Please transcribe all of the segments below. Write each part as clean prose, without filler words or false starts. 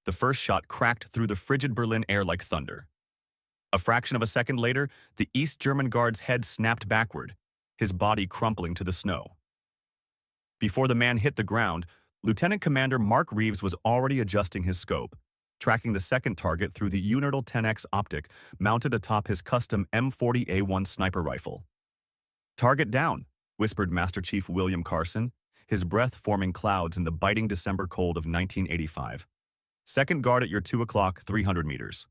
The first shot cracked through the frigid Berlin air like thunder. A fraction of a second later, the East German guard's head snapped backward, his body crumpling to the snow. Before the man hit the ground, Lieutenant Commander Mark Reeves was already adjusting his scope, tracking the second target through the untold 10x optic mounted atop his custom M40A1 sniper rifle. "Target down," whispered Master Chief William Carson, his breath forming clouds in the biting December cold of 1985. "Second guard at your 2 o'clock, 300 meters.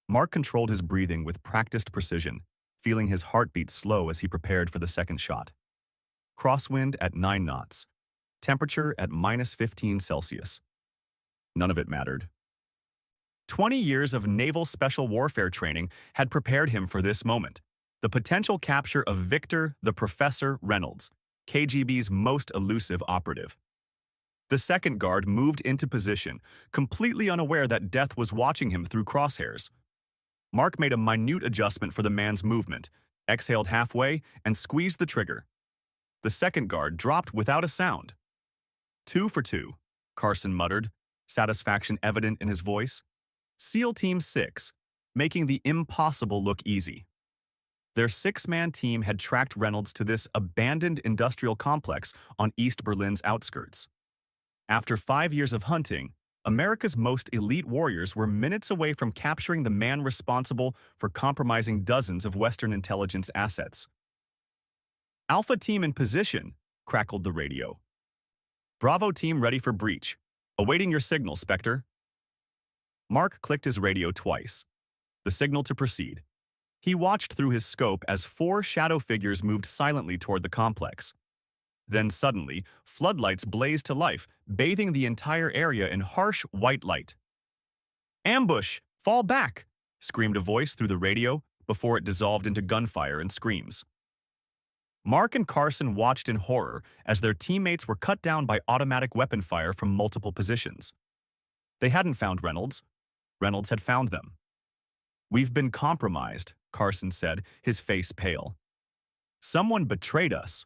Mark controlled his breathing with practiced precision, feeling his heartbeat slow as he prepared for the second shot. Crosswind at 9 knots. Temperature at -15 Celsius. None of it mattered. 20 years of naval special warfare training had prepared him for this moment. The potential capture of Victor the Professor Reynolds, KGB's most elusive operative. The second guard moved into position, completely unaware that death was watching him through crosshairs. Mark made a minute adjustment for the man's movement, exhaled halfway, and squeezed the trigger. The second guard dropped without a sound. "2 for 2, Carson muttered, satisfaction evident in his voice. SEAL Team 6, making the impossible look easy. Their 6-man team had tracked Reynolds to this abandoned industrial complex on East Berlin's outskirts. After 5 years of hunting, America's most elite warriors were minutes away from capturing the man responsible for compromising dozens of Western intelligence assets. "Alpha Team in position," crackled the radio. "Bravo Team ready for breach. Awaiting your signal, Spectre." Mark clicked his radio twice. The signal to proceed. He watched through his scope as 4 shadow figures moved silently toward the complex. Then suddenly, floodlights blazed to life, bathing the entire area in harsh white light. "Ambush! Fall back!" screamed a voice through the radio before it dissolved into gunfire and screams. Mark and Carson watched in horror as their teammates were cut down by automatic weapon fire from multiple positions. They hadn't found Reynolds. Reynolds had found them. "We've been compromised," Carson said, his face pale. "Someone betrayed us."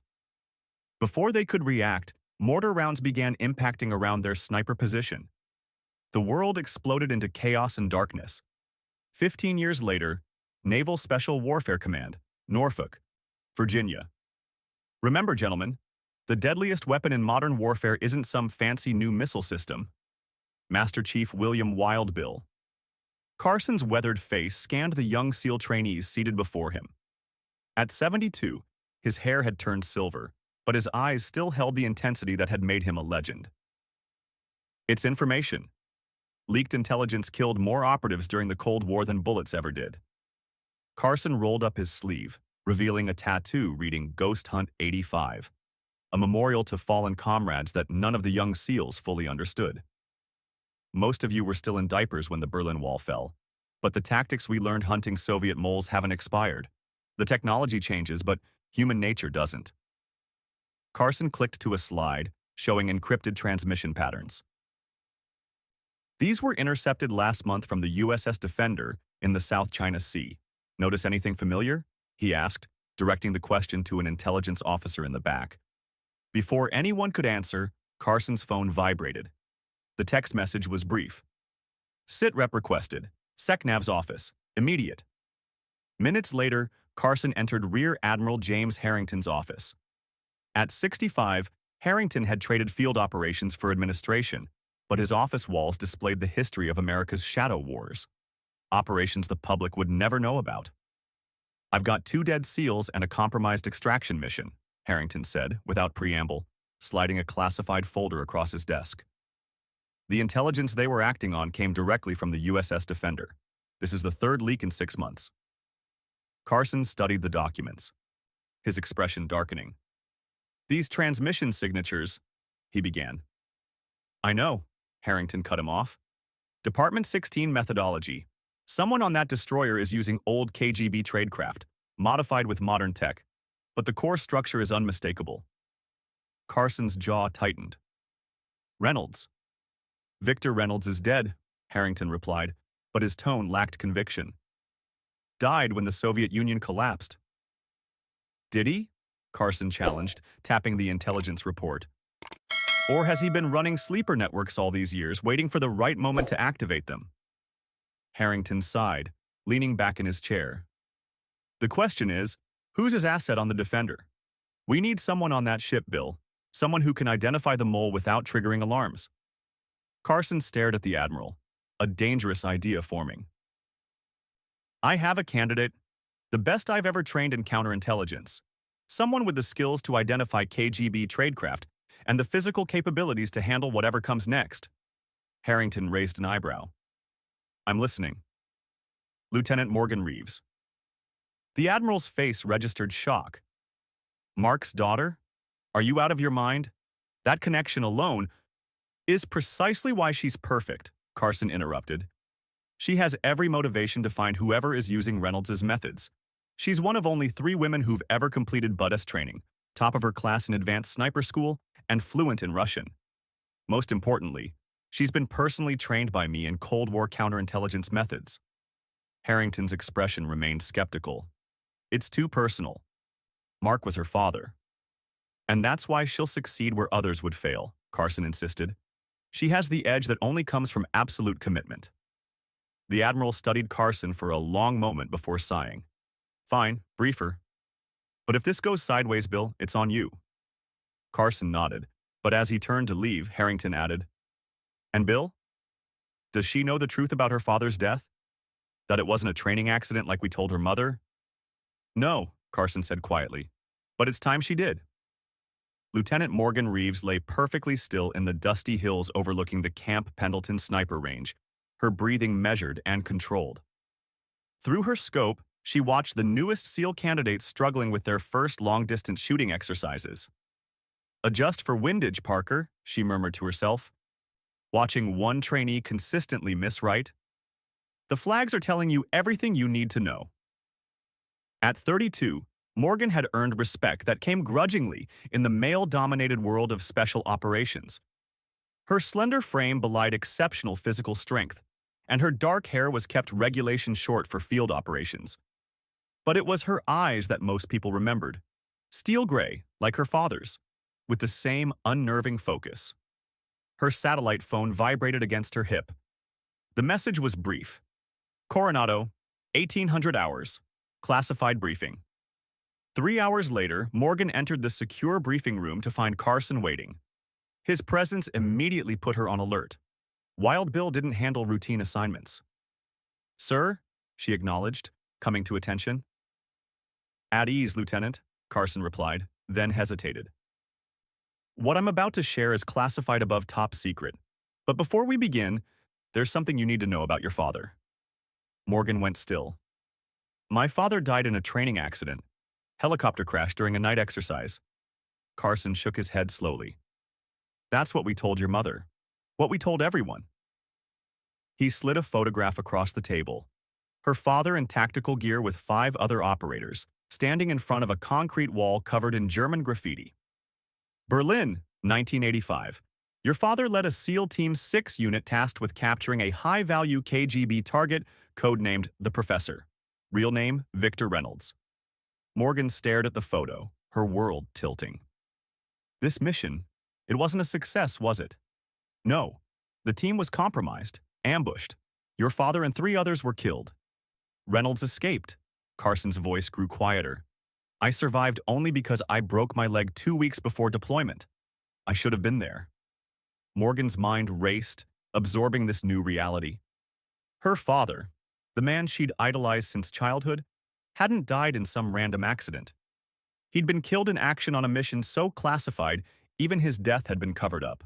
Before they could react, mortar rounds began impacting around their sniper position. The world exploded into chaos and darkness. 15 years later, Naval Special Warfare Command, Norfolk, Virginia. Remember, gentlemen, the deadliest weapon in modern warfare isn't some fancy new missile system. Master Chief William Wild Bill. Carson's weathered face scanned the young SEAL trainees seated before him. At 72, his hair had turned silver, but his eyes still held the intensity that had made him a legend. "It's information. Leaked intelligence killed more operatives during the Cold War than bullets ever did." Carson rolled up his sleeve, revealing a tattoo reading Ghost Hunt 85, a memorial to fallen comrades that none of the young SEALs fully understood. "Most of you were still in diapers when the Berlin Wall fell, but the tactics we learned hunting Soviet moles haven't expired. The technology changes, but human nature doesn't." Carson clicked to a slide, showing encrypted transmission patterns. "These were intercepted last month from the USS Defender in the South China Sea. Notice anything familiar?" he asked, directing the question to an intelligence officer in the back. Before anyone could answer, Carson's phone vibrated. The text message was brief. "Sit rep requested. SecNav's office. Immediate." Minutes later, Carson entered Rear Admiral James Harrington's office. At 65, Harrington had traded field operations for administration, but his office walls displayed the history of America's shadow wars. Operations the public would never know about. "I've got 2 dead SEALs and a compromised extraction mission," Harrington said, without preamble, sliding a classified folder across his desk. "The intelligence they were acting on came directly from the USS Defender. This is the 3rd leak in 6 months." Carson studied the documents, his expression darkening. "These transmission signatures," he began. "I know," Harrington cut him off. "Department 16 methodology. Someone on that destroyer is using old KGB tradecraft, modified with modern tech, but the core structure is unmistakable." Carson's jaw tightened. "Reynolds." "Victor Reynolds is dead," Harrington replied, but his tone lacked conviction. "Died when the Soviet Union collapsed." "Did he?" Carson challenged, tapping the intelligence report. Or has he been running sleeper networks all these years, waiting for the right moment to activate them? Harrington sighed, leaning back in his chair. The question is, who's his asset on the Defender? We need someone on that ship, Bill. Someone who can identify the mole without triggering alarms. Carson stared at the Admiral, a dangerous idea forming. I have a candidate, the best I've ever trained in counterintelligence. Someone with the skills to identify KGB tradecraft and the physical capabilities to handle whatever comes next. Harrington raised an eyebrow. I'm listening. Lieutenant Morgan Reeves. The Admiral's face registered shock. Mark's daughter? Are you out of your mind? That connection alone is precisely why she's perfect, Carson interrupted. She has every motivation to find whoever is using Reynolds's methods. She's one of only 3 women who've ever completed BUDS training, top of her class in advanced sniper school, and fluent in Russian. Most importantly, she's been personally trained by me in Cold War counterintelligence methods. Harrington's expression remained skeptical. It's too personal. Mark was her father. And that's why she'll succeed where others would fail, Carson insisted. She has the edge that only comes from absolute commitment. The Admiral studied Carson for a long moment before sighing. Fine, briefer. But if this goes sideways, Bill, it's on you. Carson nodded, but as he turned to leave, Harrington added, And Bill? Does she know the truth about her father's death? That it wasn't a training accident like we told her mother? No, Carson said quietly, but it's time she did. Lieutenant Morgan Reeves lay perfectly still in the dusty hills overlooking the Camp Pendleton sniper range, her breathing measured and controlled. Through her scope, she watched the newest SEAL candidates struggling with their first long-distance shooting exercises. Adjust for windage, Parker, she murmured to herself. Watching one trainee consistently miss right? The flags are telling you everything you need to know. At 32, Morgan had earned respect that came grudgingly in the male-dominated world of special operations. Her slender frame belied exceptional physical strength, and her dark hair was kept regulation short for field operations. But it was her eyes that most people remembered, steel gray, like her father's, with the same unnerving focus. Her satellite phone vibrated against her hip. The message was brief. Coronado, 1800 hours. Classified briefing. 3 hours later, Morgan entered the secure briefing room to find Carson waiting. His presence immediately put her on alert. Wild Bill didn't handle routine assignments. Sir, she acknowledged, coming to attention. At ease, Lieutenant, Carson replied, then hesitated. What I'm about to share is classified above top secret. But before we begin, there's something you need to know about your father. Morgan went still. My father died in a training accident. Helicopter crash during a night exercise. Carson shook his head slowly. That's what we told your mother. What we told everyone. He slid a photograph across the table. Her father in tactical gear with 5 other operators, standing in front of a concrete wall covered in German graffiti. Berlin, 1985. Your father led a SEAL Team 6 unit tasked with capturing a high-value KGB target codenamed The Professor. Real name, Victor Reynolds. Morgan stared at the photo, her world tilting. This mission, it wasn't a success, was it? No. The team was compromised, ambushed. Your father and 3 others were killed. Reynolds escaped. Carson's voice grew quieter. I survived only because I broke my leg 2 weeks before deployment. I should have been there. Morgan's mind raced, absorbing this new reality. Her father, the man she'd idolized since childhood, hadn't died in some random accident. He'd been killed in action on a mission so classified, even his death had been covered up.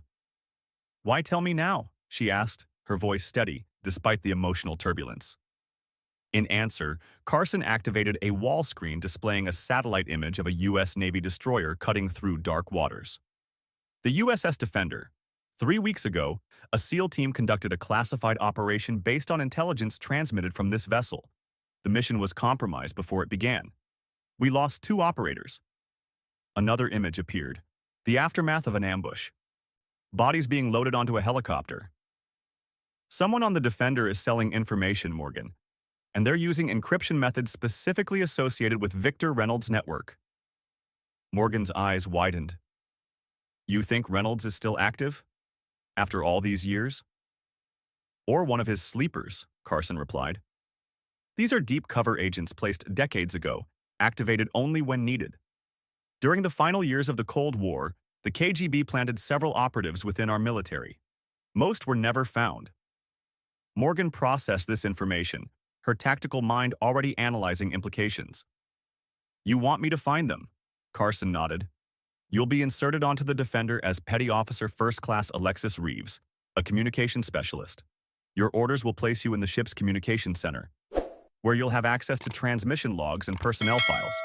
Why tell me now? She asked, her voice steady, despite the emotional turbulence. In answer, Carson activated a wall screen displaying a satellite image of a U.S. Navy destroyer cutting through dark waters. The USS Defender. 3 weeks ago, a SEAL team conducted a classified operation based on intelligence transmitted from this vessel. The mission was compromised before it began. We lost 2 operators. Another image appeared. The aftermath of an ambush. Bodies being loaded onto a helicopter. Someone on the Defender is selling information, Morgan, and they're using encryption methods specifically associated with Victor Reynolds' network. Morgan's eyes widened. You think Reynolds is still active? After all these years? Or one of his sleepers, Carson replied. These are deep cover agents placed decades ago, activated only when needed. During the final years of the Cold War, the KGB planted several operatives within our military. Most were never found. Morgan processed this information, her tactical mind already analyzing implications. You want me to find them? Carson nodded. You'll be inserted onto the Defender as Petty Officer First Class Alexis Reeves, a communication specialist. Your orders will place you in the ship's communication center, where you'll have access to transmission logs and personnel files.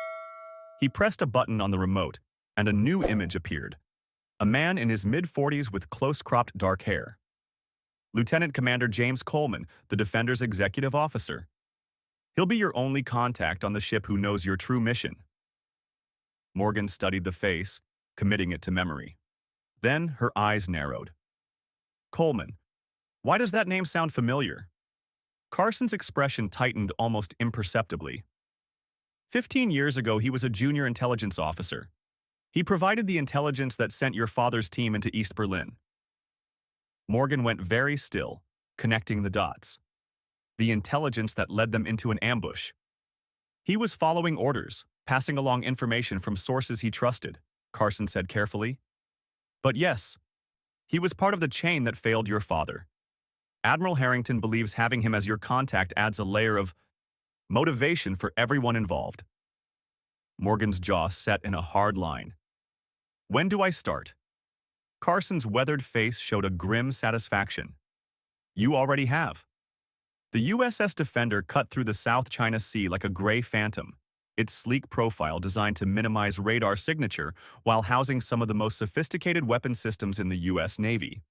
He pressed a button on the remote, and a new image appeared. A man in his mid-40s with close-cropped dark hair. Lieutenant Commander James Coleman, the Defender's executive officer. He'll be your only contact on the ship who knows your true mission. Morgan studied the face, committing it to memory. Then her eyes narrowed. Coleman. Why does that name sound familiar? Carson's expression tightened almost imperceptibly. 15 years ago, he was a junior intelligence officer. He provided the intelligence that sent your father's team into East Berlin. Morgan went very still, connecting the dots. The intelligence that led them into an ambush. He was following orders, passing along information from sources he trusted, Carson said carefully. But yes, he was part of the chain that failed your father. Admiral Harrington believes having him as your contact adds a layer of motivation for everyone involved. Morgan's jaw set in a hard line. When do I start? Carson's weathered face showed a grim satisfaction. You already have. The USS Defender cut through the South China Sea like a gray phantom, its sleek profile designed to minimize radar signature while housing some of the most sophisticated weapon systems in the U.S. Navy.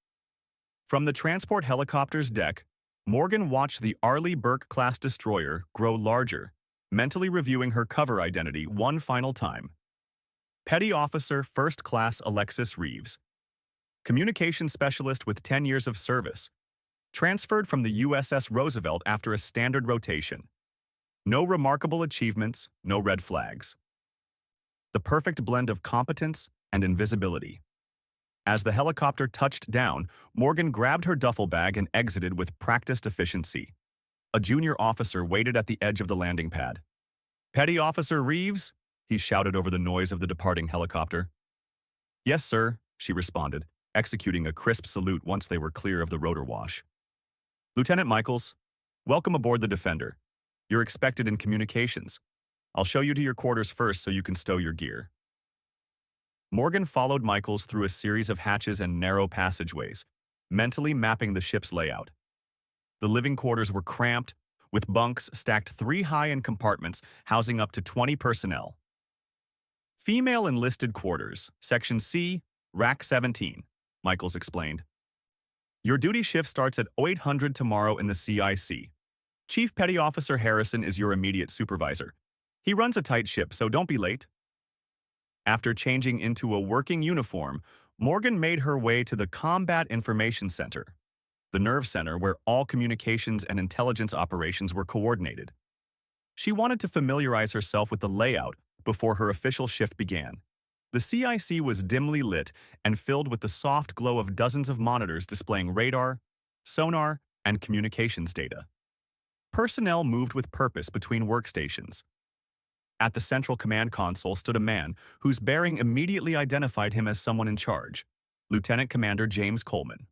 From the transport helicopter's deck, Morgan watched the Arleigh Burke-class destroyer grow larger, mentally reviewing her cover identity one final time. Petty Officer First Class Alexis Reeves. Communications specialist with 10 years of service. Transferred from the USS Roosevelt after a standard rotation. No remarkable achievements, no red flags. The perfect blend of competence and invisibility. As the helicopter touched down, Morgan grabbed her duffel bag and exited with practiced efficiency. A junior officer waited at the edge of the landing pad. Petty Officer Reeves, he shouted over the noise of the departing helicopter. Yes, sir, she responded, executing a crisp salute once they were clear of the rotor wash. Lieutenant Michaels, welcome aboard the Defender. You're expected in communications. I'll show you to your quarters first so you can stow your gear. Morgan followed Michaels through a series of hatches and narrow passageways, mentally mapping the ship's layout. The living quarters were cramped, with bunks stacked 3 high in compartments housing up to 20 personnel. Female enlisted quarters, Section C, Rack 17, Michaels explained. Your duty shift starts at 0800 tomorrow in the CIC. Chief Petty Officer Harrison is your immediate supervisor. He runs a tight ship, so don't be late. After changing into a working uniform, Morgan made her way to the Combat Information Center, the nerve center where all communications and intelligence operations were coordinated. She wanted to familiarize herself with the layout before her official shift began. The CIC was dimly lit and filled with the soft glow of dozens of monitors displaying radar, sonar, and communications data. Personnel moved with purpose between workstations. At the central command console stood a man whose bearing immediately identified him as someone in charge, Lieutenant Commander James Coleman.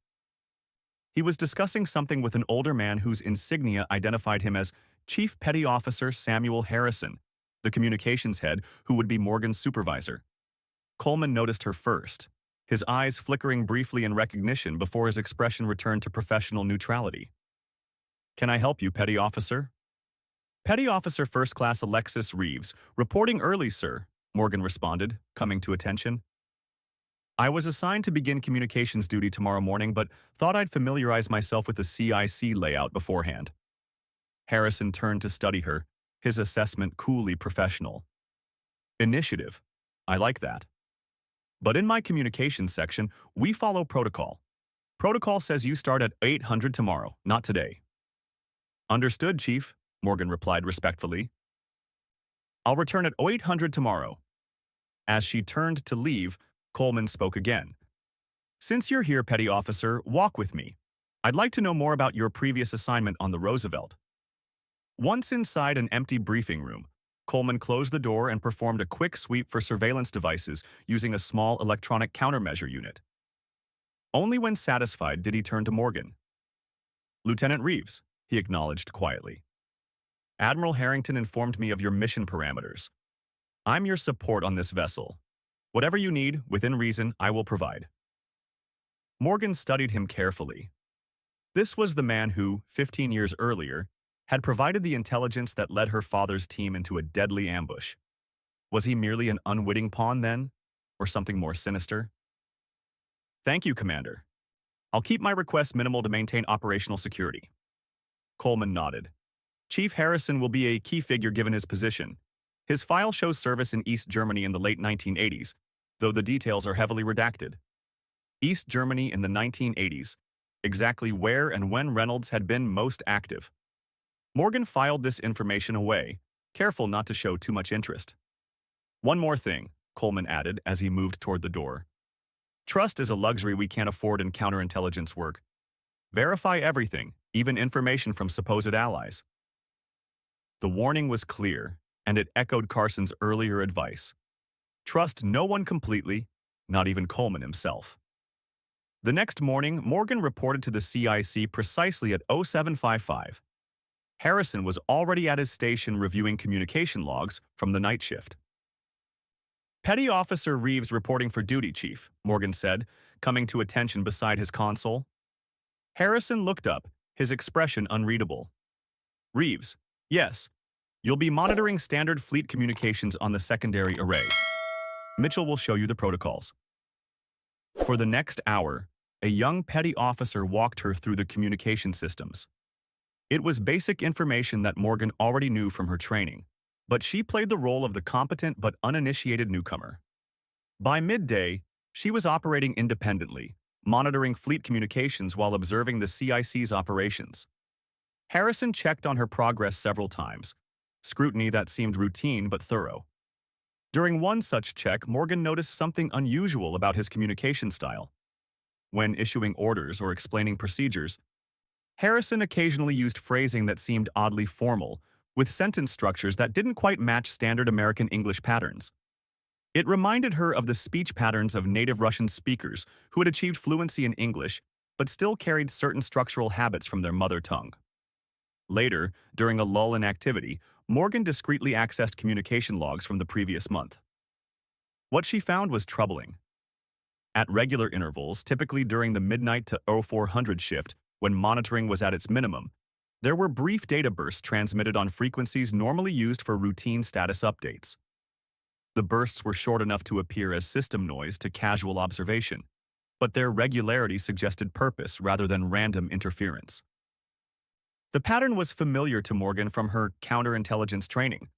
He was discussing something with an older man whose insignia identified him as Chief Petty Officer Samuel Harrison, the communications head who would be Morgan's supervisor. Coleman noticed her first, his eyes flickering briefly in recognition before his expression returned to professional neutrality. Can I help you, Petty Officer? Petty Officer First Class Alexis Reeves, reporting early, sir, Morgan responded, coming to attention. I was assigned to begin communications duty tomorrow morning, but thought I'd familiarize myself with the CIC layout beforehand. Harrison turned to study her, his assessment coolly professional. Initiative. I like that. But in my communications section, we follow protocol. Protocol says you start at 800 tomorrow, not today. Understood, Chief, Morgan replied respectfully. I'll return at 0800 tomorrow. As she turned to leave, Coleman spoke again, Since you're here, petty officer, walk with me. I'd like to know more about your previous assignment on the Roosevelt. Once inside an empty briefing room, Coleman closed the door and performed a quick sweep for surveillance devices using a small electronic countermeasure unit. Only when satisfied did he turn to Morgan. Lieutenant Reeves, he acknowledged quietly. Admiral Harrington informed me of your mission parameters. I'm your support on this vessel. Whatever you need, within reason, I will provide. Morgan studied him carefully. This was the man who, 15 years earlier, had provided the intelligence that led her father's team into a deadly ambush. Was he merely an unwitting pawn then, or something more sinister? Thank you, Commander. I'll keep my requests minimal to maintain operational security. Coleman nodded. Chief Harrison will be a key figure given his position. His file shows service in East Germany in the late 1980s, though the details are heavily redacted. East Germany in the 1980s, exactly where and when Reynolds had been most active. Morgan filed this information away, careful not to show too much interest. One more thing, Coleman added as he moved toward the door. Trust is a luxury we can't afford in counterintelligence work. Verify everything, even information from supposed allies. The warning was clear, and it echoed Carson's earlier advice. Trust no one completely, not even Coleman himself. The next morning, Morgan reported to the CIC precisely at 0755. Harrison was already at his station reviewing communication logs from the night shift. Petty Officer Reeves reporting for duty, Chief, Morgan said, coming to attention beside his console. Harrison looked up, his expression unreadable. Reeves, yes. You'll be monitoring standard fleet communications on the secondary array. Mitchell will show you the protocols. For the next hour, a young petty officer walked her through the communication systems. It was basic information that Morgan already knew from her training, but she played the role of the competent but uninitiated newcomer. By midday, she was operating independently, monitoring fleet communications while observing the CIC's operations. Harrison checked on her progress several times, scrutiny that seemed routine but thorough. During one such check, Morgan noticed something unusual about his communication style. When issuing orders or explaining procedures, Harrison occasionally used phrasing that seemed oddly formal, with sentence structures that didn't quite match standard American English patterns. It reminded her of the speech patterns of native Russian speakers who had achieved fluency in English but still carried certain structural habits from their mother tongue. Later, during a lull in activity, Morgan discreetly accessed communication logs from the previous month. What she found was troubling. At regular intervals, typically during the midnight to 0400 shift, when monitoring was at its minimum, there were brief data bursts transmitted on frequencies normally used for routine status updates. The bursts were short enough to appear as system noise to casual observation, but their regularity suggested purpose rather than random interference. The pattern was familiar to Morgan from her counterintelligence training,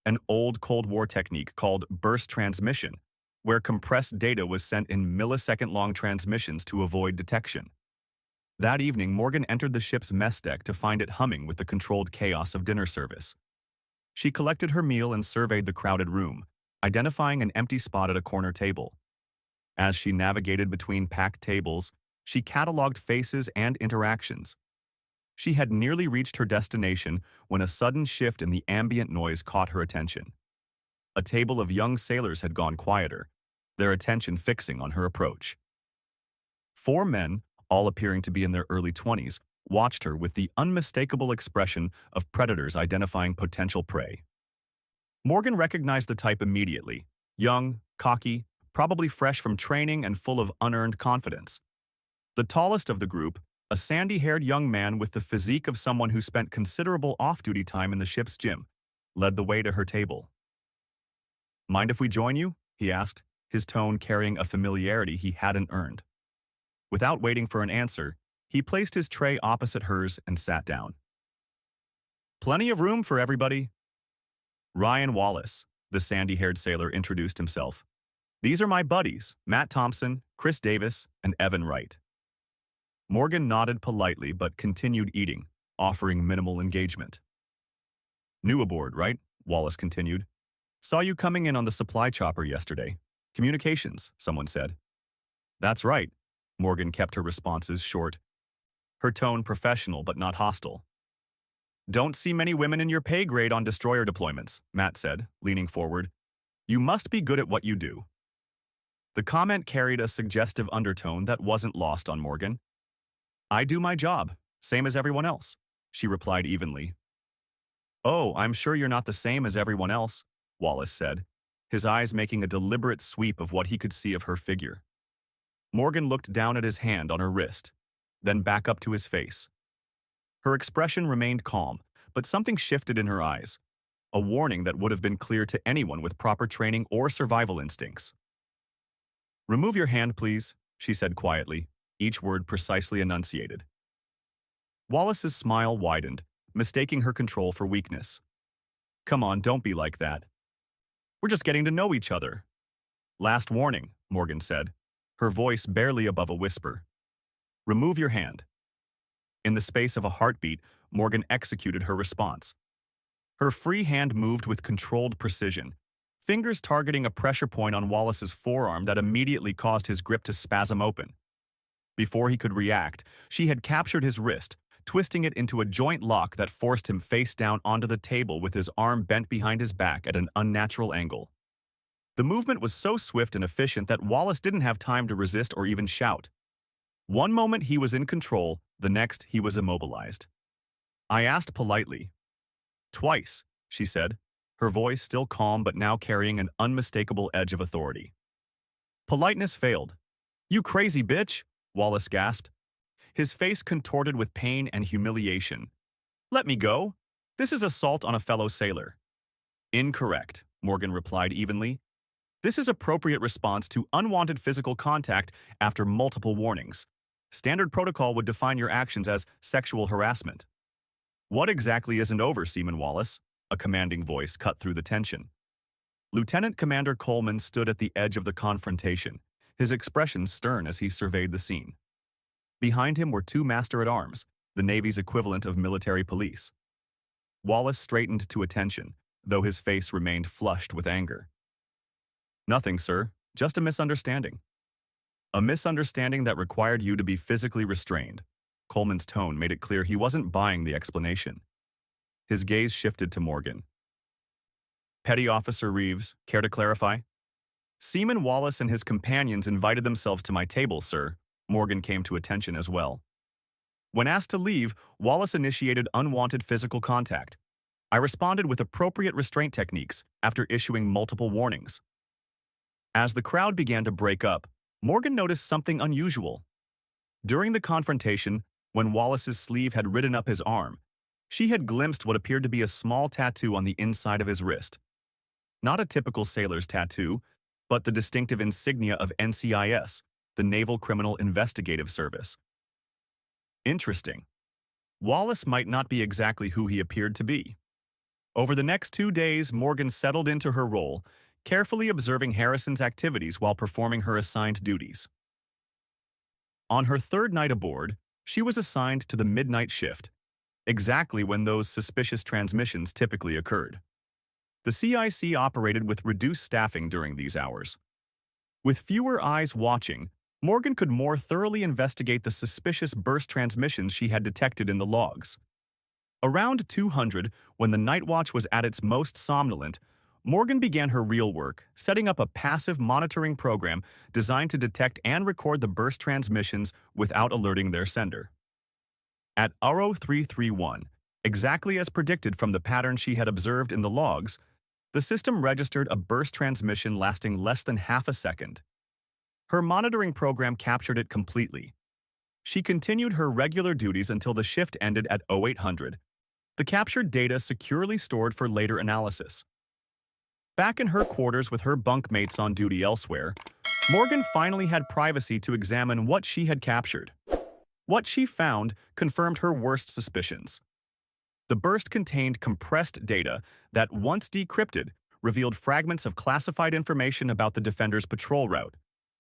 an old Cold War technique called burst transmission, where compressed data was sent in millisecond-long transmissions to avoid detection. That evening, Morgan entered the ship's mess deck to find it humming with the controlled chaos of dinner service. She collected her meal and surveyed the crowded room, identifying an empty spot at a corner table. As she navigated between packed tables, she cataloged faces and interactions. She had nearly reached her destination when a sudden shift in the ambient noise caught her attention. A table of young sailors had gone quieter, their attention fixing on her approach. 4 men, all appearing to be in their early 20s, watched her with the unmistakable expression of predators identifying potential prey. Morgan recognized the type immediately: young, cocky, probably fresh from training and full of unearned confidence. The tallest of the group, a sandy-haired young man with the physique of someone who spent considerable off-duty time in the ship's gym, led the way to her table. "Mind if we join you?" he asked, his tone carrying a familiarity he hadn't earned. Without waiting for an answer, he placed his tray opposite hers and sat down. "Plenty of room for everybody." Ryan Wallace, the sandy-haired sailor, introduced himself. "These are my buddies, Matt Thompson, Chris Davis, and Evan Wright." Morgan nodded politely but continued eating, offering minimal engagement. "New aboard, right?" Wallace continued. "Saw you coming in on the supply chopper yesterday. Communications," someone said. "That's right. Morgan kept her responses short, her tone professional but not hostile. Don't see many women in your pay grade on destroyer deployments, Matt said, leaning forward. You must be good at what you do. The comment carried a suggestive undertone that wasn't lost on Morgan. I do my job, same as everyone else, she replied evenly. Oh, I'm sure you're not the same as everyone else, Wallace said, his eyes making a deliberate sweep of what he could see of her figure. Morgan looked down at his hand on her wrist, then back up to his face. Her expression remained calm, but something shifted in her eyes, a warning that would have been clear to anyone with proper training or survival instincts. Remove your hand, please, she said quietly, each word precisely enunciated. Wallace's smile widened, mistaking her control for weakness. Come on, don't be like that. We're just getting to know each other. Last warning, Morgan said, her voice barely above a whisper. Remove your hand. In the space of a heartbeat, Morgan executed her response. Her free hand moved with controlled precision, fingers targeting a pressure point on Wallace's forearm that immediately caused his grip to spasm open. Before he could react, she had captured his wrist, twisting it into a joint lock that forced him face down onto the table with his arm bent behind his back at an unnatural angle. The movement was so swift and efficient that Wallace didn't have time to resist or even shout. One moment he was in control, the next he was immobilized. I asked politely. Twice, she said, her voice still calm but now carrying an unmistakable edge of authority. Politeness failed. You crazy bitch, Wallace gasped, his face contorted with pain and humiliation. Let me go. This is assault on a fellow sailor. Incorrect, Morgan replied evenly. This is appropriate response to unwanted physical contact after multiple warnings. Standard protocol would define your actions as sexual harassment. What exactly isn't over, Seaman Wallace? A commanding voice cut through the tension. Lieutenant Commander Coleman stood at the edge of the confrontation, his expression stern as he surveyed the scene. Behind him were two master-at-arms, the Navy's equivalent of military police. Wallace straightened to attention, though his face remained flushed with anger. Nothing, sir. Just a misunderstanding. A misunderstanding that required you to be physically restrained. Coleman's tone made it clear he wasn't buying the explanation. His gaze shifted to Morgan. Petty Officer Reeves, care to clarify? Seaman Wallace and his companions invited themselves to my table, sir. Morgan came to attention as well. When asked to leave, Wallace initiated unwanted physical contact. I responded with appropriate restraint techniques after issuing multiple warnings. As the crowd began to break up, Morgan noticed something unusual. During the confrontation, when Wallace's sleeve had ridden up his arm, she had glimpsed what appeared to be a small tattoo on the inside of his wrist. Not a typical sailor's tattoo, but the distinctive insignia of NCIS, the Naval Criminal Investigative Service. Interesting. Wallace might not be exactly who he appeared to be. Over the next 2 days, Morgan settled into her role, carefully observing Harrison's activities while performing her assigned duties. On her third night aboard, she was assigned to the midnight shift, exactly when those suspicious transmissions typically occurred. The CIC operated with reduced staffing during these hours. With fewer eyes watching, Morgan could more thoroughly investigate the suspicious burst transmissions she had detected in the logs. Around 200, when the night watch was at its most somnolent, Morgan began her real work, setting up a passive monitoring program designed to detect and record the burst transmissions without alerting their sender. At Aro 331, exactly as predicted from the pattern she had observed in the logs, the system registered a burst transmission lasting less than half a second. Her monitoring program captured it completely. She continued her regular duties until the shift ended at 0800, the captured data securely stored for later analysis. Back in her quarters with her bunkmates on duty elsewhere, Morgan finally had privacy to examine what she had captured. What she found confirmed her worst suspicions. The burst contained compressed data that, once decrypted, revealed fragments of classified information about the Defender's patrol route,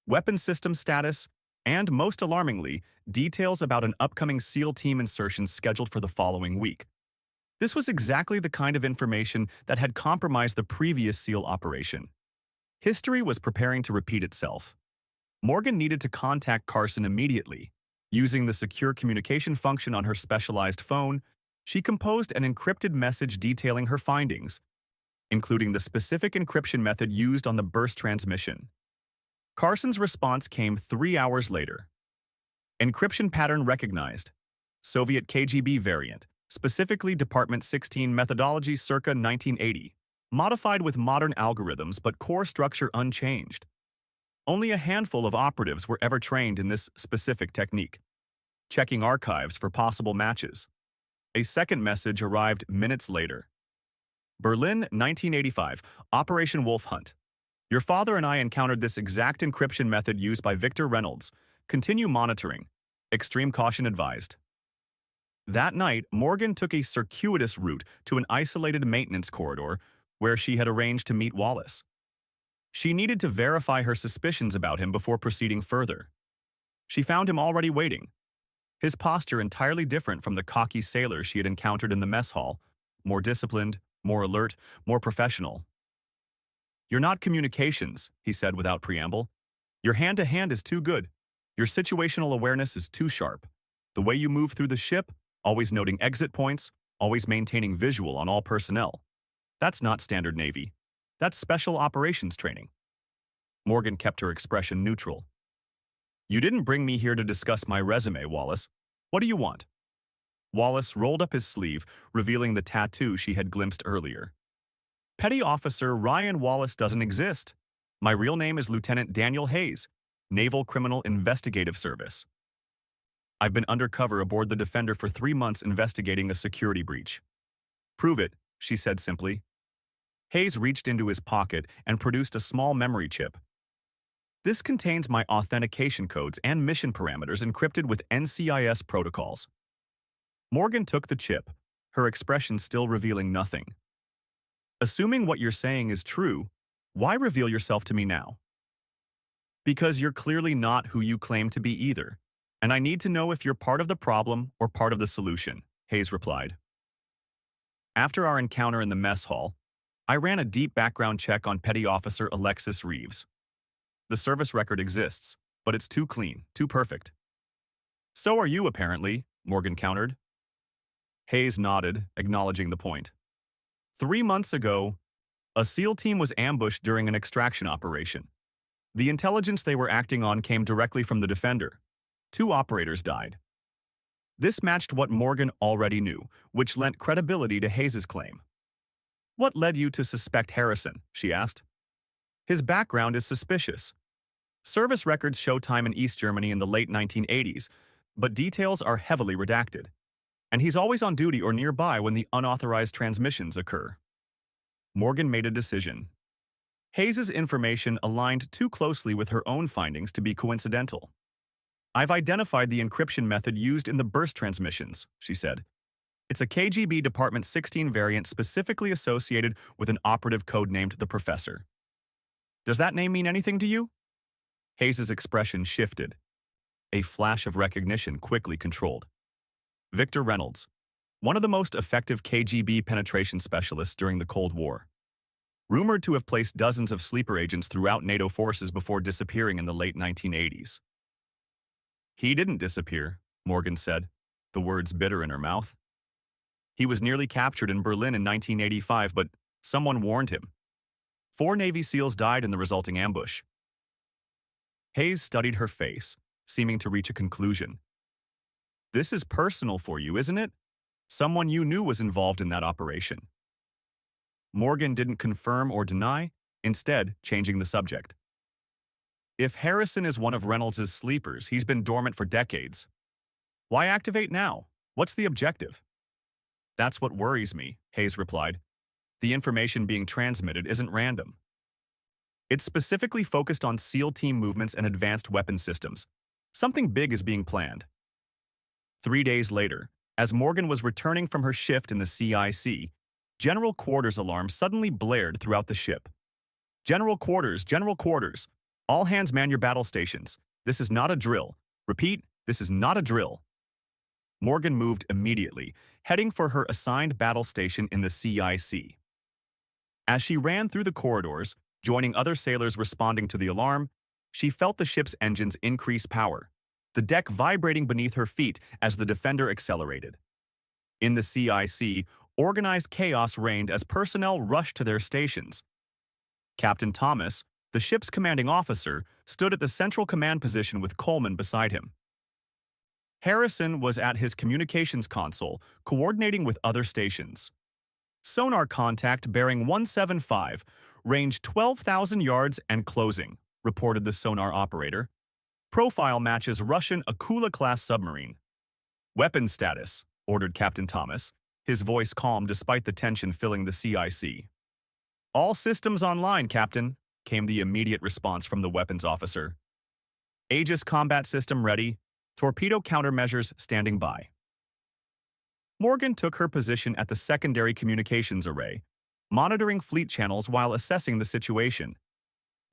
weapon system status, and, most alarmingly, details about an upcoming SEAL team insertion scheduled for the following week. This was exactly the kind of information that had compromised the previous SEAL operation. History was preparing to repeat itself. Morgan needed to contact Carson immediately. Using the secure communication function on her specialized phone, she composed an encrypted message detailing her findings, including the specific encryption method used on the burst transmission. Carson's response came 3 hours later. Encryption pattern recognized. Soviet KGB variant, specifically Department 16 methodology circa 1980, modified with modern algorithms but core structure unchanged. Only a handful of operatives were ever trained in this specific technique. Checking archives for possible matches. A second message arrived minutes later. Berlin, 1985, Operation Wolf Hunt. Your father and I encountered this exact encryption method used by Victor Reynolds. Continue monitoring. Extreme caution advised. That night, Morgan took a circuitous route to an isolated maintenance corridor where she had arranged to meet Wallace. She needed to verify her suspicions about him before proceeding further. She found him already waiting, his posture entirely different from the cocky sailor she had encountered in the mess hall, more disciplined, more alert, more professional. "You're not communications," he said without preamble. "Your hand-to-hand is too good. Your situational awareness is too sharp. The way you move through the ship, always noting exit points, always maintaining visual on all personnel. That's not standard Navy. That's special operations training." Morgan kept her expression neutral. "You didn't bring me here to discuss my resume, Wallace. What do you want?" Wallace rolled up his sleeve, revealing the tattoo she had glimpsed earlier. "Petty Officer Ryan Wallace doesn't exist. My real name is Lieutenant Daniel Hayes, Naval Criminal Investigative Service. I've been undercover aboard the Defender for 3 months investigating a security breach." "Prove it," she said simply. Hayes reached into his pocket and produced a small memory chip. "This contains my authentication codes and mission parameters encrypted with NCIS protocols." Morgan took the chip, her expression still revealing nothing. "Assuming what you're saying is true, why reveal yourself to me now?" "Because you're clearly not who you claim to be either, and I need to know if you're part of the problem or part of the solution," Hayes replied. "After our encounter in the mess hall, I ran a deep background check on Petty Officer Alexis Reeves. The service record exists, but it's too clean, too perfect." "So are you, apparently," Morgan countered. Hayes nodded, acknowledging the point. 3 months ago, a SEAL team was ambushed during an extraction operation. The intelligence they were acting on came directly from the Defender. 2 operators died. This matched what Morgan already knew, which lent credibility to Hayes' claim. "What led you to suspect Harrison?" she asked. "His background is suspicious. Service records show time in East Germany in the late 1980s, but details are heavily redacted. And he's always on duty or nearby when the unauthorized transmissions occur." Morgan made a decision. Hayes' information aligned too closely with her own findings to be coincidental. "I've identified the encryption method used in the burst transmissions," she said. "It's a KGB Department 16 variant specifically associated with an operative code named the Professor. Does that name mean anything to you?" Hayes' expression shifted. A flash of recognition quickly controlled. Victor Reynolds, one of the most effective KGB penetration specialists during the Cold War. Rumored to have placed dozens of sleeper agents throughout NATO forces before disappearing in the late 1980s. "He didn't disappear," Morgan said, the words bitter in her mouth. "He was nearly captured in Berlin in 1985, but someone warned him. 4 Navy SEALs died in the resulting ambush." Hayes studied her face, seeming to reach a conclusion. "This is personal for you, isn't it? Someone you knew was involved in that operation." Morgan didn't confirm or deny, instead changing the subject. "If Harrison is one of Reynolds' sleepers, he's been dormant for decades. Why activate now? What's the objective?" "That's what worries me," Hayes replied. "The information being transmitted isn't random. It's specifically focused on SEAL team movements and advanced weapon systems. Something big is being planned." 3 days later, as Morgan was returning from her shift in the CIC, General Quarters' alarm suddenly blared throughout the ship. General Quarters, all hands man your battle stations. This is not a drill. Repeat, this is not a drill." Morgan moved immediately, heading for her assigned battle station in the CIC. As she ran through the corridors, joining other sailors responding to the alarm, She felt the ship's engines increase power, the deck vibrating beneath her feet as the Defender accelerated. In the CIC, organized chaos reigned as personnel rushed to their stations. Captain Thomas, the ship's commanding officer, stood at the central command position with Coleman beside him. Harrison was at his communications console, coordinating with other stations. Sonar contact bearing 175, range 12,000 yards and closing, reported the sonar operator. Profile matches Russian Akula-class submarine. Weapons status, ordered Captain Thomas, his voice calm despite the tension filling the CIC. All systems online, Captain, came the immediate response from the weapons officer. Aegis combat system ready, torpedo countermeasures standing by. Morgan took her position at the secondary communications array, monitoring fleet channels while assessing the situation.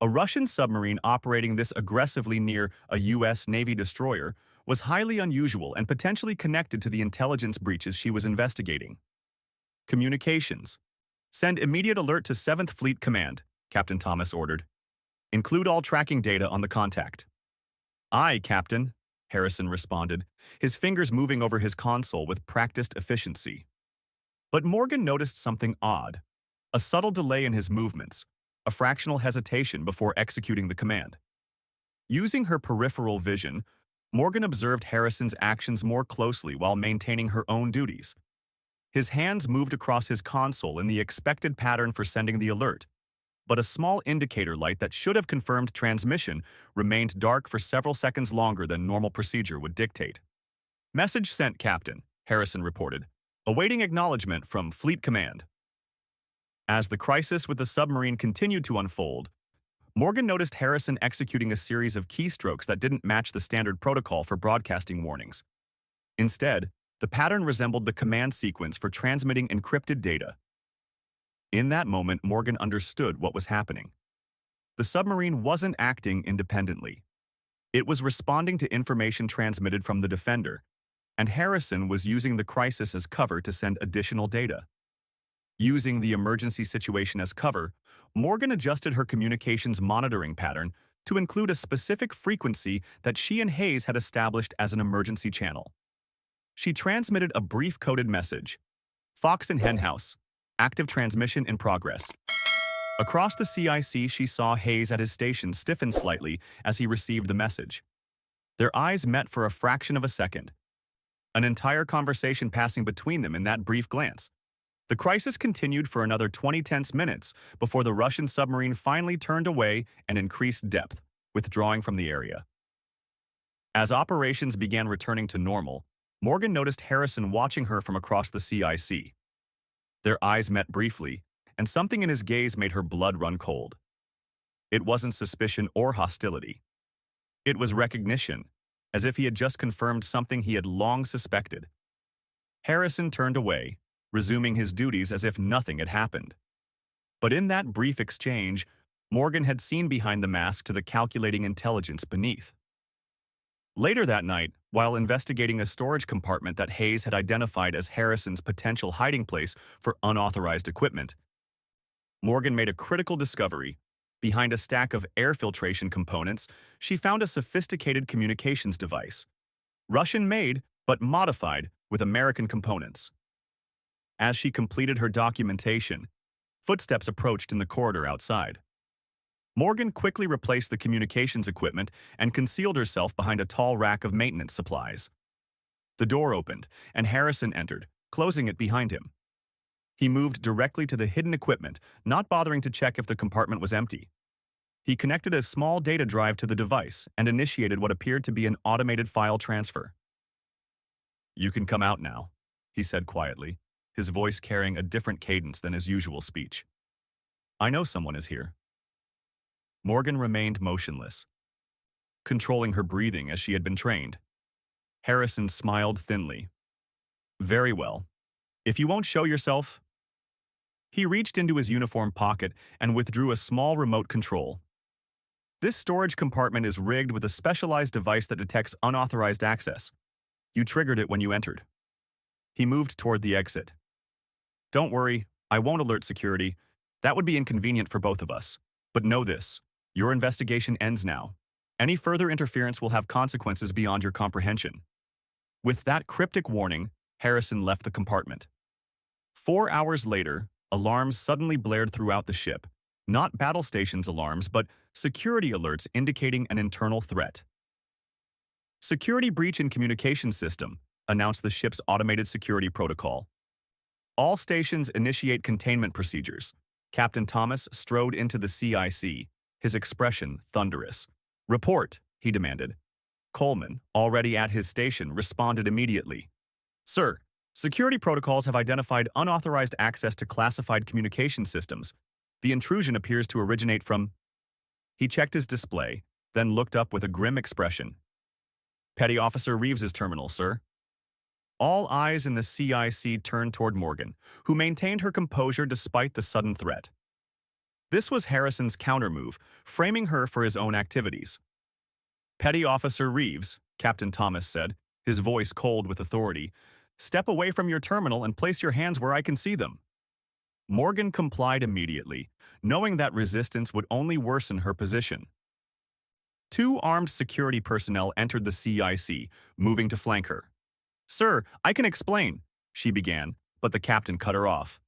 A Russian submarine operating this aggressively near a U.S. Navy destroyer was highly unusual and potentially connected to the intelligence breaches she was investigating. Communications. Send immediate alert to 7th Fleet Command, Captain Thomas ordered. Include all tracking data on the contact. Aye, Captain, Harrison responded, his fingers moving over his console with practiced efficiency. But Morgan noticed something odd. A subtle delay in his movements, a fractional hesitation before executing the command. Using her peripheral vision, Morgan observed Harrison's actions more closely while maintaining her own duties. His hands moved across his console in the expected pattern for sending the alert, but a small indicator light that should have confirmed transmission remained dark for several seconds longer than normal procedure would dictate. Message sent, Captain, Harrison reported, awaiting acknowledgement from Fleet Command. As the crisis with the submarine continued to unfold, Morgan noticed Harrison executing a series of keystrokes that didn't match the standard protocol for broadcasting warnings. Instead, the pattern resembled the command sequence for transmitting encrypted data. In that moment, Morgan understood what was happening. The submarine wasn't acting independently. It was responding to information transmitted from the Defender, and Harrison was using the crisis as cover to send additional data. Using the emergency situation as cover, Morgan adjusted her communications monitoring pattern to include a specific frequency that she and Hayes had established as an emergency channel. She transmitted a brief coded message. Fox and Henhouse. Active transmission in progress. Across the CIC, she saw Hayes at his station stiffen slightly as he received the message. Their eyes met for a fraction of a second. An entire conversation passing between them in that brief glance. The crisis continued for another 20 tense minutes before the Russian submarine finally turned away and increased depth, withdrawing from the area. As operations began returning to normal, Morgan noticed Harrison watching her from across the CIC. Their eyes met briefly, and something in his gaze made her blood run cold. It wasn't suspicion or hostility. It was recognition, as if he had just confirmed something he had long suspected. Harrison turned away, resuming his duties as if nothing had happened. But in that brief exchange, Morgan had seen behind the mask to the calculating intelligence beneath. Later that night, while investigating a storage compartment that Hayes had identified as Harrison's potential hiding place for unauthorized equipment, Morgan made a critical discovery. Behind a stack of air filtration components, she found a sophisticated communications device. Russian-made, but modified with American components. As she completed her documentation, footsteps approached in the corridor outside. Morgan quickly replaced the communications equipment and concealed herself behind a tall rack of maintenance supplies. The door opened, and Harrison entered, closing it behind him. He moved directly to the hidden equipment, not bothering to check if the compartment was empty. He connected a small data drive to the device and initiated what appeared to be an automated file transfer. "You can come out now," he said quietly, his voice carrying a different cadence than his usual speech. "I know someone is here." Morgan remained motionless, controlling her breathing as she had been trained. Harrison smiled thinly. "Very well. If you won't show yourself..." He reached into his uniform pocket and withdrew a small remote control. "This storage compartment is rigged with a specialized device that detects unauthorized access. You triggered it when you entered." He moved toward the exit. "Don't worry, I won't alert security. That would be inconvenient for both of us. But know this, your investigation ends now. Any further interference will have consequences beyond your comprehension. With that cryptic warning, Harrison left the compartment. 4 hours later, alarms suddenly blared throughout the ship. Not battle stations alarms, but security alerts indicating an internal threat. Security breach in communication system, announced the ship's automated security protocol. All stations initiate containment procedures. Captain Thomas strode into the CIC, his expression thunderous. Report, he demanded. Coleman, already at his station, responded immediately. Sir, security protocols have identified unauthorized access to classified communication systems. The intrusion appears to originate from... He checked his display, then looked up with a grim expression. Petty Officer Reeves's terminal, sir. All eyes in the CIC turned toward Morgan, who maintained her composure despite the sudden threat. This was Harrison's countermove, framing her for his own activities. Petty Officer Reeves, Captain Thomas said, his voice cold with authority, step away from your terminal and place your hands where I can see them. Morgan complied immediately, knowing that resistance would only worsen her position. 2 armed security personnel entered the CIC, moving to flank her. Sir, I can explain, she began, but the captain cut her off.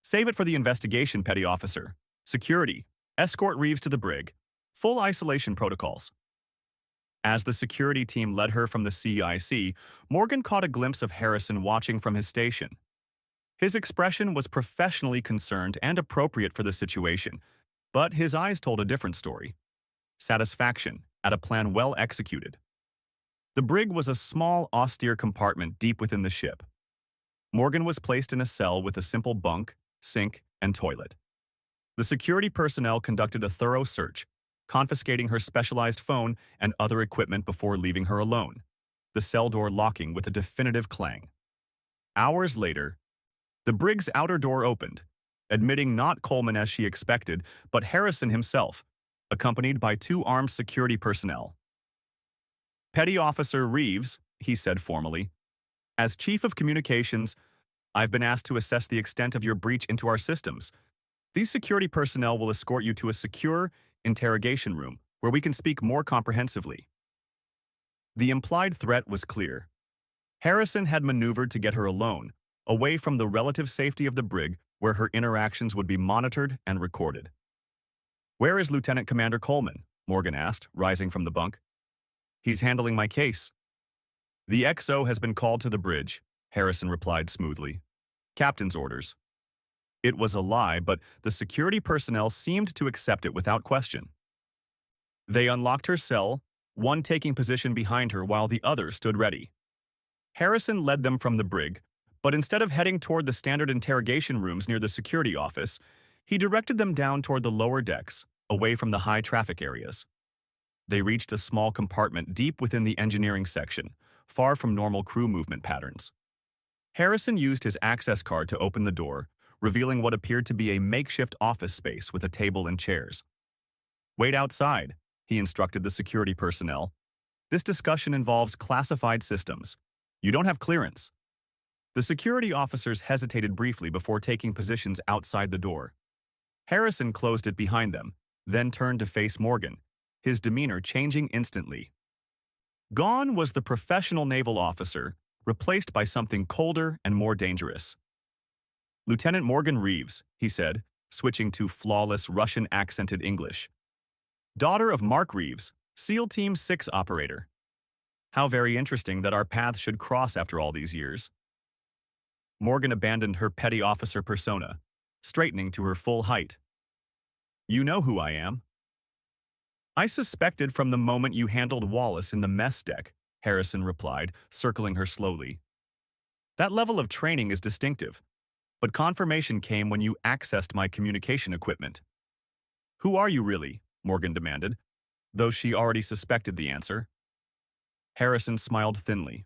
Save it for the investigation, Petty Officer. Security, escort Reeves to the brig. Full isolation protocols. As the security team led her from the CIC, Morgan caught a glimpse of Harrison watching from his station. His expression was professionally concerned and appropriate for the situation, but his eyes told a different story. Satisfaction at a plan well executed. The brig was a small, austere compartment deep within the ship. Morgan was placed in a cell with a simple bunk, sink, and toilet. The security personnel conducted a thorough search, confiscating her specialized phone and other equipment before leaving her alone, the cell door locking with a definitive clang. Hours later, the brig's outer door opened, admitting not Coleman as she expected, but Harrison himself, accompanied by 2 armed security personnel. Petty Officer Reeves, he said formally, as Chief of Communications, I've been asked to assess the extent of your breach into our systems. These security personnel will escort you to a secure interrogation room where we can speak more comprehensively. The implied threat was clear. Harrison had maneuvered to get her alone, away from the relative safety of the brig where her interactions would be monitored and recorded. Where is Lieutenant Commander Coleman? Morgan asked, rising from the bunk. He's handling my case. The XO has been called to the bridge, Harrison replied smoothly. Captain's orders. It was a lie, but the security personnel seemed to accept it without question. They unlocked her cell, one taking position behind her while the other stood ready. Harrison led them from the brig, but instead of heading toward the standard interrogation rooms near the security office, he directed them down toward the lower decks, away from the high traffic areas. They reached a small compartment deep within the engineering section, far from normal crew movement patterns. Harrison used his access card to open the door, revealing what appeared to be a makeshift office space with a table and chairs. Wait outside, he instructed the security personnel. This discussion involves classified systems. You don't have clearance. The security officers hesitated briefly before taking positions outside the door. Harrison closed it behind them, then turned to face Morgan, his demeanor changing instantly. Gone was the professional naval officer, replaced by something colder and more dangerous. Lieutenant Morgan Reeves, he said, switching to flawless Russian-accented English. Daughter of Mark Reeves, SEAL Team 6 operator. How very interesting that our paths should cross after all these years. Morgan abandoned her petty officer persona, straightening to her full height. You know who I am. I suspected from the moment you handled Wallace in the mess deck, Harrison replied, circling her slowly. That level of training is distinctive, but confirmation came when you accessed my communication equipment. Who are you really? Morgan demanded, though she already suspected the answer. Harrison smiled thinly.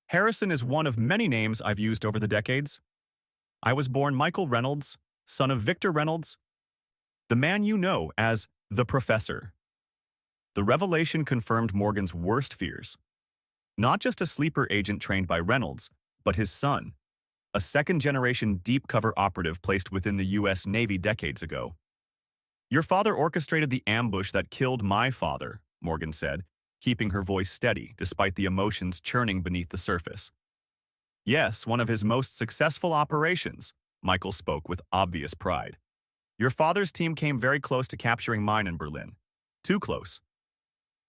Harrison is one of many names I've used over the decades. I was born Michael Reynolds, son of Victor Reynolds, the man you know as the Professor. The revelation confirmed Morgan's worst fears. Not just a sleeper agent trained by Reynolds, but his son, a second-generation deep-cover operative placed within the U.S. Navy decades ago. Your father orchestrated the ambush that killed my father, Morgan said, keeping her voice steady despite the emotions churning beneath the surface. Yes, one of his most successful operations, Michael spoke with obvious pride. Your father's team came very close to capturing mine in Berlin. Too close.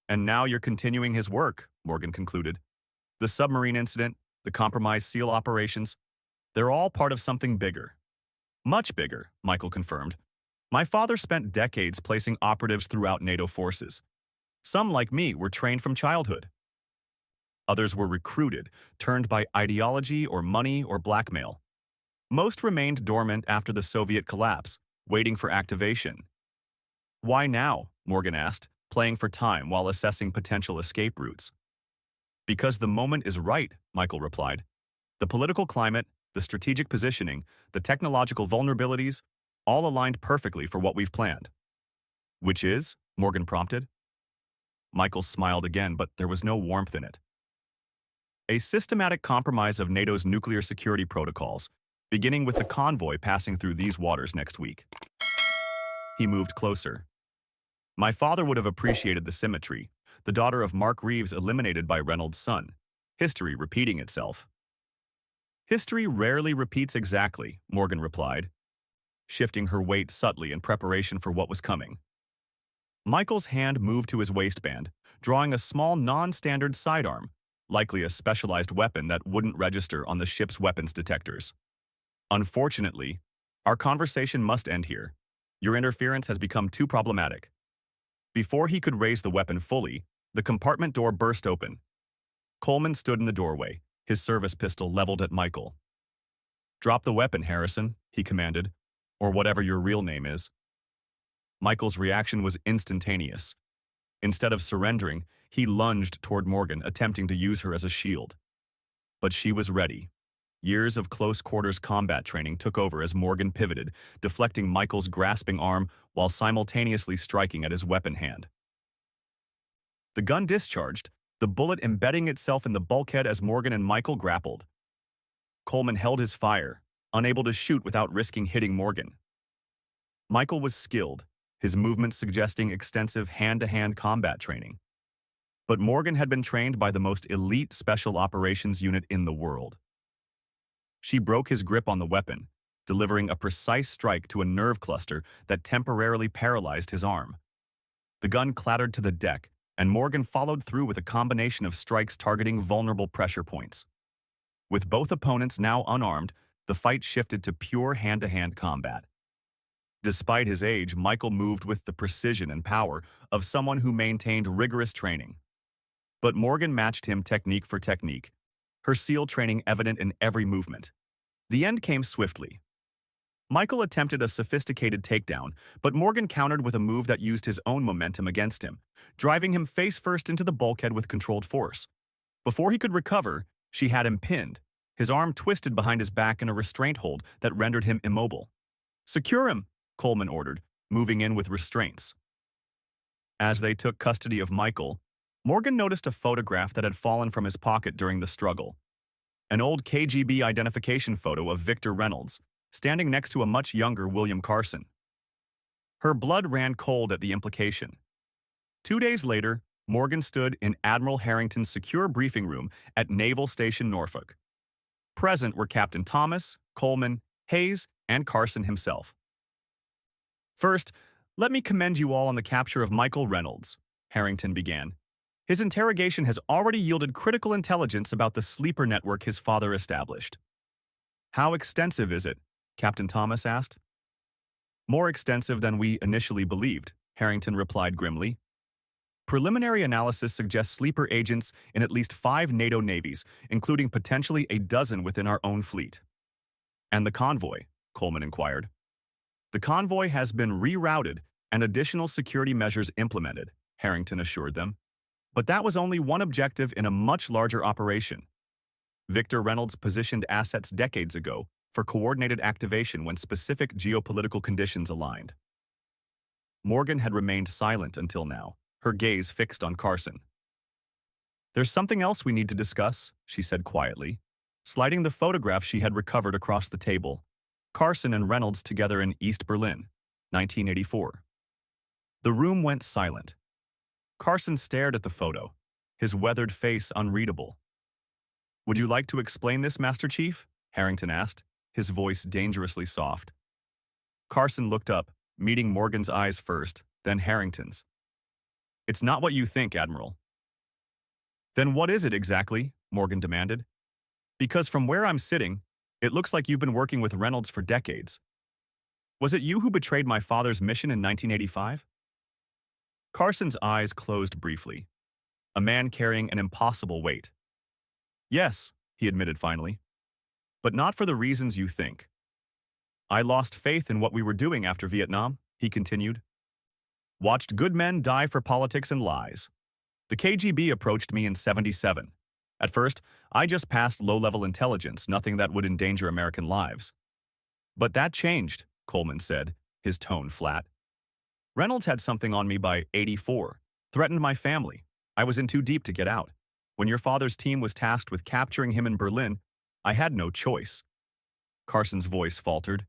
And now you're continuing his work, Morgan concluded. The submarine incident, the compromised SEAL operations, they're all part of something bigger. Much bigger, Michael confirmed. My father spent decades placing operatives throughout NATO forces. Some, like me, were trained from childhood. Others were recruited, turned by ideology or money or blackmail. Most remained dormant after the Soviet collapse, waiting for activation. Why now? Morgan asked, playing for time while assessing potential escape routes. Because the moment is right, Michael replied. The political climate, the strategic positioning, the technological vulnerabilities, all aligned perfectly for what we've planned. Which is? Morgan prompted. Michael smiled again, but there was no warmth in it. A systematic compromise of NATO's nuclear security protocols, beginning with the convoy passing through these waters next week. He moved closer. My father would have appreciated the symmetry, the daughter of Mark Reeves eliminated by Reynolds' son, history repeating itself. History rarely repeats exactly, Morgan replied, shifting her weight subtly in preparation for what was coming. Michael's hand moved to his waistband, drawing a small non-standard sidearm, likely a specialized weapon that wouldn't register on the ship's weapons detectors. Unfortunately, our conversation must end here. Your interference has become too problematic. Before he could raise the weapon fully, the compartment door burst open. Coleman stood in the doorway, his service pistol leveled at Michael. Drop the weapon, Harrison, he commanded, or whatever your real name is. Michael's reaction was instantaneous. Instead of surrendering, he lunged toward Morgan, attempting to use her as a shield. But she was ready. Years of close-quarters combat training took over as Morgan pivoted, deflecting Michael's grasping arm while simultaneously striking at his weapon hand. The gun discharged, the bullet embedding itself in the bulkhead as Morgan and Michael grappled. Coleman held his fire, unable to shoot without risking hitting Morgan. Michael was skilled, his movements suggesting extensive hand-to-hand combat training. But Morgan had been trained by the most elite special operations unit in the world. She broke his grip on the weapon, delivering a precise strike to a nerve cluster that temporarily paralyzed his arm. The gun clattered to the deck, and Morgan followed through with a combination of strikes targeting vulnerable pressure points. With both opponents now unarmed, the fight shifted to pure hand-to-hand combat. Despite his age, Michael moved with the precision and power of someone who maintained rigorous training. But Morgan matched him technique for technique, her SEAL training evident in every movement. The end came swiftly. Michael attempted a sophisticated takedown, but Morgan countered with a move that used his own momentum against him, driving him face-first into the bulkhead with controlled force. Before he could recover, she had him pinned, his arm twisted behind his back in a restraint hold that rendered him immobile. "Secure him," Coleman ordered, moving in with restraints. As they took custody of Michael, Morgan noticed a photograph that had fallen from his pocket during the struggle. An old KGB identification photo of Victor Reynolds, standing next to a much younger William Carson. Her blood ran cold at the implication. 2 days later, Morgan stood in Admiral Harrington's secure briefing room at Naval Station Norfolk. Present were Captain Thomas, Coleman, Hayes, and Carson himself. "First, let me commend you all on the capture of Michael Reynolds," Harrington began. "His interrogation has already yielded critical intelligence about the sleeper network his father established." "How extensive is it?" Captain Thomas asked. "More extensive than we initially believed," Harrington replied grimly. "Preliminary analysis suggests sleeper agents in at least 5 NATO navies, including potentially a dozen within our own fleet." "And the convoy?" Coleman inquired. "The convoy has been rerouted and additional security measures implemented," Harrington assured them. But that was only one objective in a much larger operation. Victor Reynolds positioned assets decades ago for coordinated activation when specific geopolitical conditions aligned. Morgan had remained silent until now, her gaze fixed on Carson. "There's something else we need to discuss," she said quietly, sliding the photograph she had recovered across the table. Carson and Reynolds together in East Berlin, 1984. The room went silent. Carson stared at the photo, his weathered face unreadable. "Would you like to explain this, Master Chief?" Harrington asked, his voice dangerously soft. Carson looked up, meeting Morgan's eyes first, then Harrington's. "It's not what you think, Admiral." "Then what is it exactly?" Morgan demanded. "Because from where I'm sitting, it looks like you've been working with Reynolds for decades. Was it you who betrayed my father's mission in 1985? Carson's eyes closed briefly, a man carrying an impossible weight. "Yes," he admitted finally, "but not for the reasons you think. I lost faith in what we were doing after Vietnam," he continued. "Watched good men die for politics and lies. The KGB approached me in '77. At first, I just passed low-level intelligence, nothing that would endanger American lives. But that changed," Coleman said, his tone flat. "Reynolds had something on me by '84, threatened my family. I was in too deep to get out. When your father's team was tasked with capturing him in Berlin, I had no choice." Carson's voice faltered.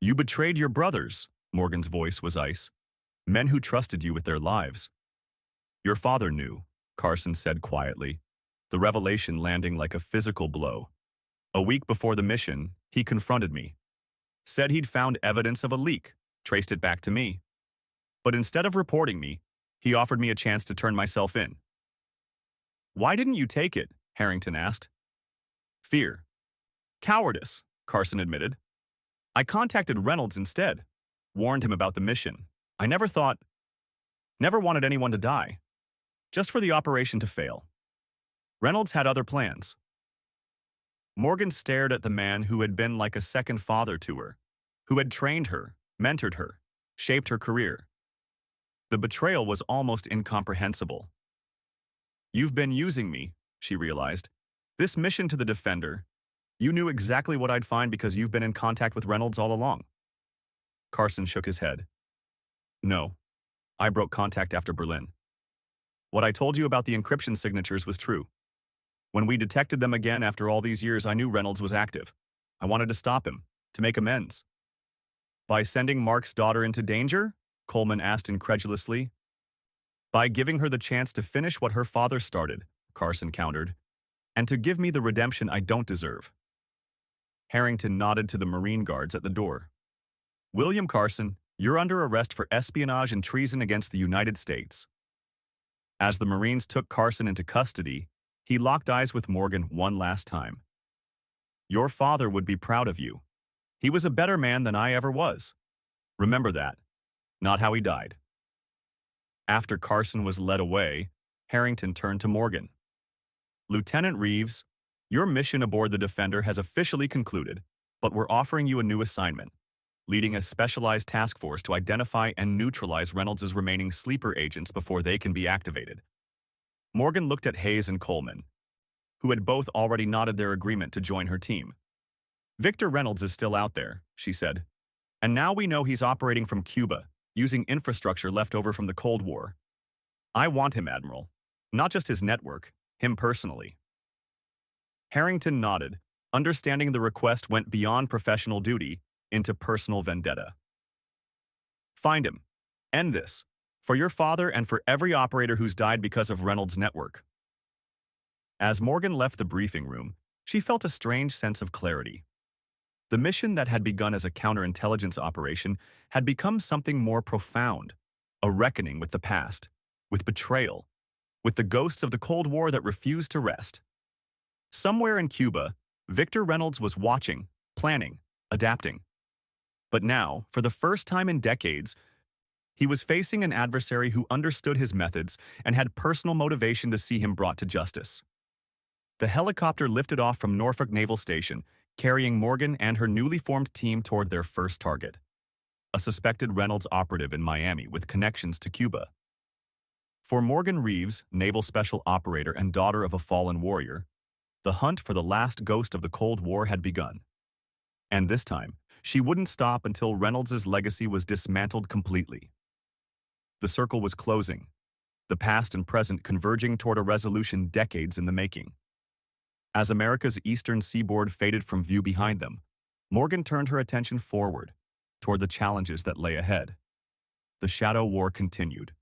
"You betrayed your brothers," Morgan's voice was ice. "Men who trusted you with their lives." "Your father knew," Carson said quietly, the revelation landing like a physical blow. "A week before the mission, he confronted me. Said he'd found evidence of a leak, traced it back to me. But instead of reporting me, he offered me a chance to turn myself in." "Why didn't you take it?" Harrington asked. "Fear. Cowardice," Carson admitted. "I contacted Reynolds instead, warned him about the mission. I never wanted anyone to die, just for the operation to fail. Reynolds had other plans." Morgan stared at the man who had been like a second father to her, who had trained her, mentored her, shaped her career. The betrayal was almost incomprehensible. "You've been using me," she realized. "This mission to the Defender, you knew exactly what I'd find because you've been in contact with Reynolds all along." Carson shook his head. "No, I broke contact after Berlin. What I told you about the encryption signatures was true. When we detected them again after all these years, I knew Reynolds was active. I wanted to stop him, to make amends." "By sending Mark's daughter into danger?" Coleman asked incredulously. "By giving her the chance to finish what her father started," Carson countered, "and to give me the redemption I don't deserve." Harrington nodded to the Marine guards at the door. "William Carson, you're under arrest for espionage and treason against the United States." As the Marines took Carson into custody, he locked eyes with Morgan one last time. "Your father would be proud of you. He was a better man than I ever was. Remember that, not how he died." After Carson was led away, Harrington turned to Morgan. "Lieutenant Reeves, your mission aboard the Defender has officially concluded, but we're offering you a new assignment, leading a specialized task force to identify and neutralize Reynolds' remaining sleeper agents before they can be activated." Morgan looked at Hayes and Coleman, who had both already nodded their agreement to join her team. "Victor Reynolds is still out there," she said. "And now we know he's operating from Cuba, using infrastructure left over from the Cold War. I want him, Admiral. Not just his network, him personally." Harrington nodded, understanding the request went beyond professional duty into personal vendetta. "Find him. End this. For your father and for every operator who's died because of Reynolds' network." As Morgan left the briefing room, she felt a strange sense of clarity. The mission that had begun as a counterintelligence operation had become something more profound, a reckoning with the past, with betrayal, with the ghosts of the Cold War that refused to rest. Somewhere in Cuba, Victor Reynolds was watching, planning, adapting. But now, for the first time in decades, he was facing an adversary who understood his methods and had personal motivation to see him brought to justice. The helicopter lifted off from Norfolk Naval Station, carrying Morgan and her newly formed team toward their first target, a suspected Reynolds operative in Miami with connections to Cuba. For Morgan Reeves, naval special operator and daughter of a fallen warrior, the hunt for the last ghost of the Cold War had begun. And this time, she wouldn't stop until Reynolds' legacy was dismantled completely. The circle was closing, the past and present converging toward a resolution decades in the making. As America's eastern seaboard faded from view behind them, Morgan turned her attention forward, toward the challenges that lay ahead. The Shadow War continued.